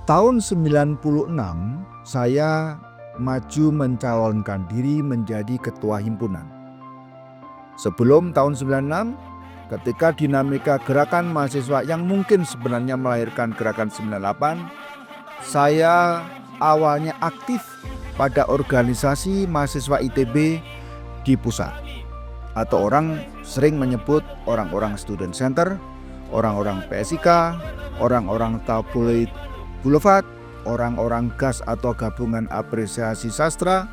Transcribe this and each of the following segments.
Tahun 96 saya maju mencalonkan diri menjadi ketua himpunan. Sebelum tahun 96, ketika dinamika gerakan mahasiswa yang mungkin sebenarnya melahirkan gerakan 98, saya awalnya aktif pada organisasi mahasiswa ITB di pusat. Atau orang sering menyebut orang-orang student center, orang-orang PSIK, orang-orang tabloid Boulevard, orang-orang GAS atau Gabungan Apresiasi Sastra,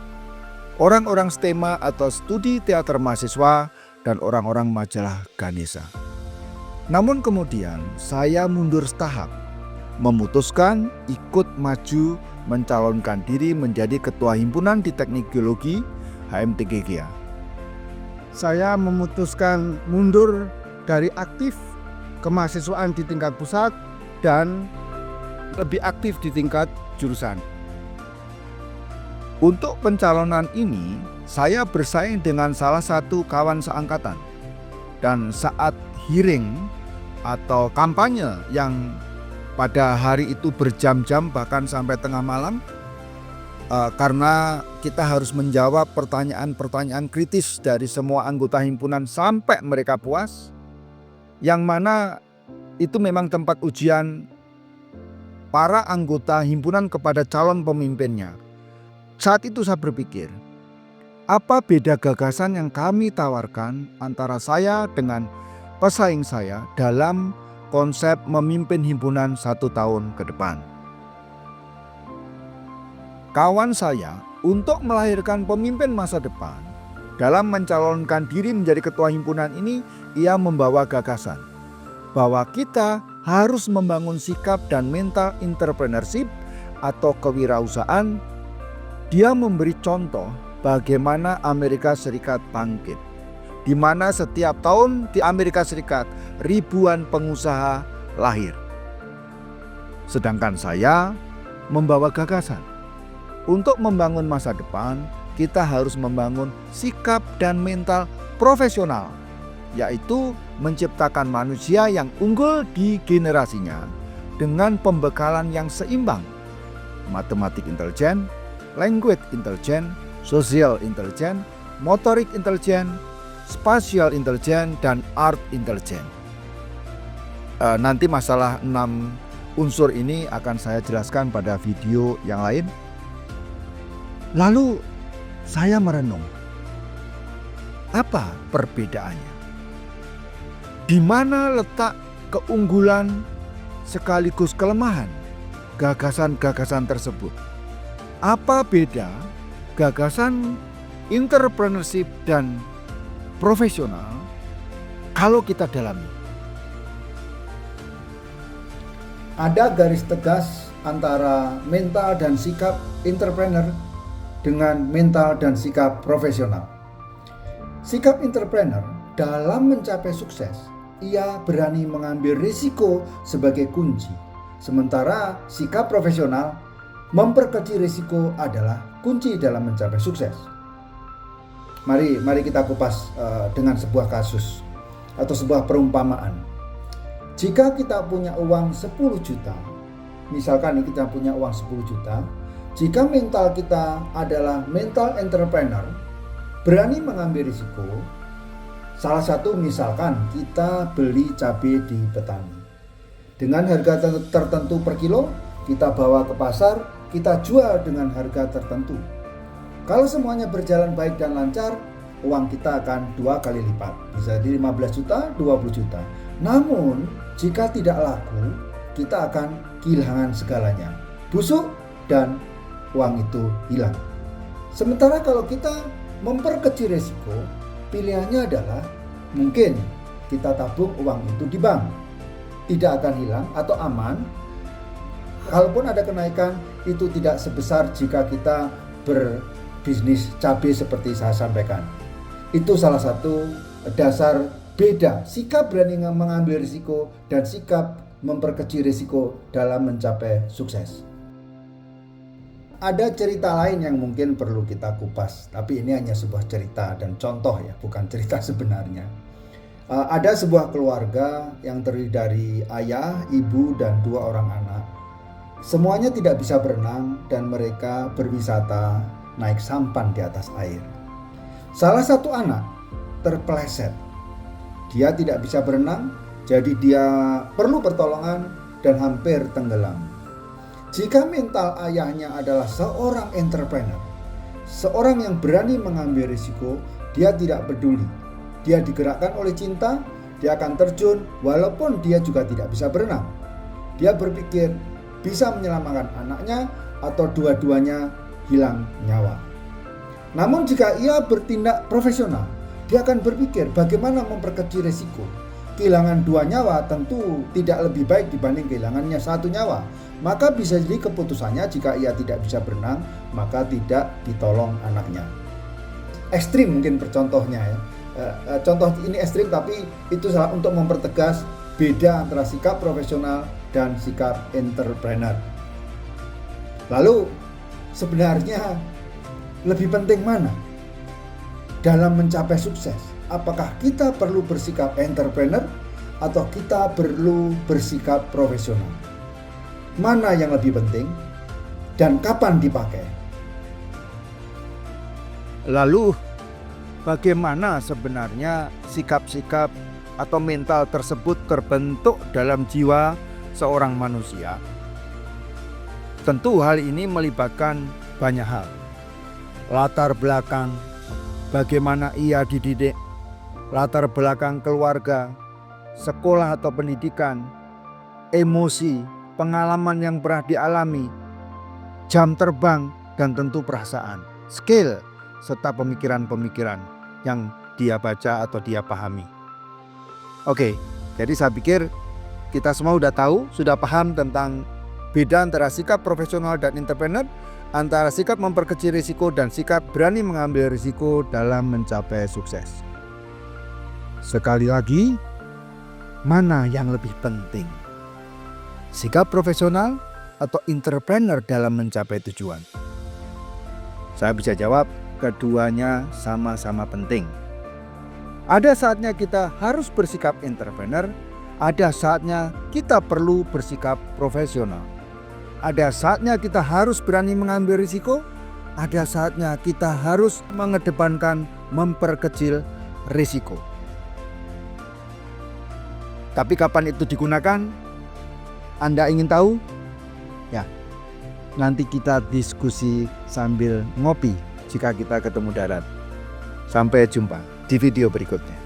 orang-orang STEMA atau Studi Teater Mahasiswa, dan orang-orang majalah Ganesha. Namun kemudian saya mundur setahap, memutuskan ikut maju mencalonkan diri menjadi ketua himpunan di Teknik Geologi HMTGGA. Saya memutuskan mundur dari aktif kemahasiswaan di tingkat pusat dan lebih aktif di tingkat jurusan. Untuk pencalonan ini, saya bersaing dengan salah satu kawan seangkatan. Dan saat hearing atau kampanye yang pada hari itu berjam-jam bahkan sampai tengah malam, karena kita harus menjawab pertanyaan-pertanyaan kritis dari semua anggota himpunan sampai mereka puas, yang mana itu memang tempat ujian para anggota himpunan kepada calon pemimpinnya. Saat itu saya berpikir, apa beda gagasan yang kami tawarkan antara saya dengan pesaing saya dalam konsep memimpin himpunan 1 tahun ke depan. Kawan saya untuk melahirkan pemimpin masa depan, dalam mencalonkan diri menjadi ketua himpunan ini, ia membawa gagasan bahwa kita harus membangun sikap dan mental entrepreneurship atau kewirausahaan. Dia memberi contoh bagaimana Amerika Serikat bangkit, di mana setiap tahun di Amerika Serikat ribuan pengusaha lahir. Sedangkan saya membawa gagasan. Untuk membangun masa depan, kita harus membangun sikap dan mental profesional, yaitu menciptakan manusia yang unggul di generasinya dengan pembekalan yang seimbang. Matematik intelijen, language intelijen, social intelijen, motorik intelijen, spatial intelijen, dan art intelijen. Nanti masalah 6 unsur ini akan saya jelaskan pada video yang lain. Lalu saya merenung, apa perbedaannya? Di mana letak keunggulan sekaligus kelemahan gagasan-gagasan tersebut? Apa beda gagasan entrepreneurship dan profesional kalau kita dalami? Ada garis tegas antara mental dan sikap entrepreneur dengan mental dan sikap profesional. Sikap entrepreneur dalam mencapai sukses, ia berani mengambil risiko sebagai kunci. Sementara sikap profesional memperkecil risiko adalah kunci dalam mencapai sukses. Mari kita kupas dengan sebuah kasus atau sebuah perumpamaan. Jika kita punya uang 10 juta, misalkan kita punya uang 10 juta, jika mental kita adalah mental entrepreneur, berani mengambil risiko. Salah satu misalkan kita beli cabai di petani. Dengan harga tertentu per kilo, kita bawa ke pasar, kita jual dengan harga tertentu. Kalau semuanya berjalan baik dan lancar, uang kita akan 2 kali lipat. Bisa di 15 juta, 20 juta. Namun, jika tidak laku, kita akan kehilangan segalanya. Busuk dan uang itu hilang. Sementara kalau kita memperkecil risiko, pilihannya adalah mungkin kita tabung uang itu di bank, tidak akan hilang atau aman. Kalaupun ada kenaikan, itu tidak sebesar jika kita berbisnis cabai seperti saya sampaikan. Itu salah satu dasar beda sikap berani mengambil risiko dan sikap memperkecil risiko dalam mencapai sukses. Ada cerita lain yang mungkin perlu kita kupas, tapi ini hanya sebuah cerita dan contoh ya, bukan cerita sebenarnya. Ada sebuah keluarga yang terdiri dari ayah, ibu, dan 2 orang anak. Semuanya tidak bisa berenang dan mereka berwisata naik sampan di atas air. Salah satu anak terpeleset. Dia tidak bisa berenang, jadi dia perlu pertolongan dan hampir tenggelam. Jika mental ayahnya adalah seorang entrepreneur, seorang yang berani mengambil risiko, dia tidak peduli. Dia digerakkan oleh cinta, dia akan terjun walaupun dia juga tidak bisa berenang. Dia berpikir bisa menyelamatkan anaknya atau dua-duanya hilang nyawa. Namun jika ia bertindak profesional, dia akan berpikir bagaimana memperkecil risiko. Kehilangan 2 nyawa tentu tidak lebih baik dibanding kehilangannya 1 nyawa. Maka bisa jadi keputusannya jika ia tidak bisa berenang, maka tidak ditolong anaknya. Ekstrim mungkin percontohnya ya. Contoh ini ekstrim, tapi itu salah untuk mempertegas beda antara sikap profesional dan sikap entrepreneur. Lalu sebenarnya lebih penting mana dalam mencapai sukses? Apakah kita perlu bersikap entrepreneur atau kita perlu bersikap profesional? Mana yang lebih penting dan kapan dipakai? Lalu bagaimana sebenarnya sikap-sikap atau mental tersebut terbentuk dalam jiwa seorang manusia? Tentu hal ini melibatkan banyak hal. Latar belakang, bagaimana ia dididik, latar belakang keluarga, sekolah atau pendidikan, emosi, pengalaman yang pernah dialami, jam terbang, dan tentu perasaan, skill, serta pemikiran-pemikiran yang dia baca atau dia pahami. Oke, jadi saya pikir kita semua sudah tahu, sudah paham tentang beda antara sikap profesional dan entrepreneur, antara sikap memperkecil risiko dan sikap berani mengambil risiko dalam mencapai sukses. Sekali lagi, mana yang lebih penting? Sikap profesional atau entrepreneur dalam mencapai tujuan? Saya bisa jawab, keduanya sama-sama penting. Ada saatnya kita harus bersikap entrepreneur, ada saatnya kita perlu bersikap profesional. Ada saatnya kita harus berani mengambil risiko, ada saatnya kita harus mengedepankan memperkecil risiko. Tapi kapan itu digunakan? Anda ingin tahu? Ya, nanti kita diskusi sambil ngopi jika kita ketemu darat. Sampai jumpa di video berikutnya.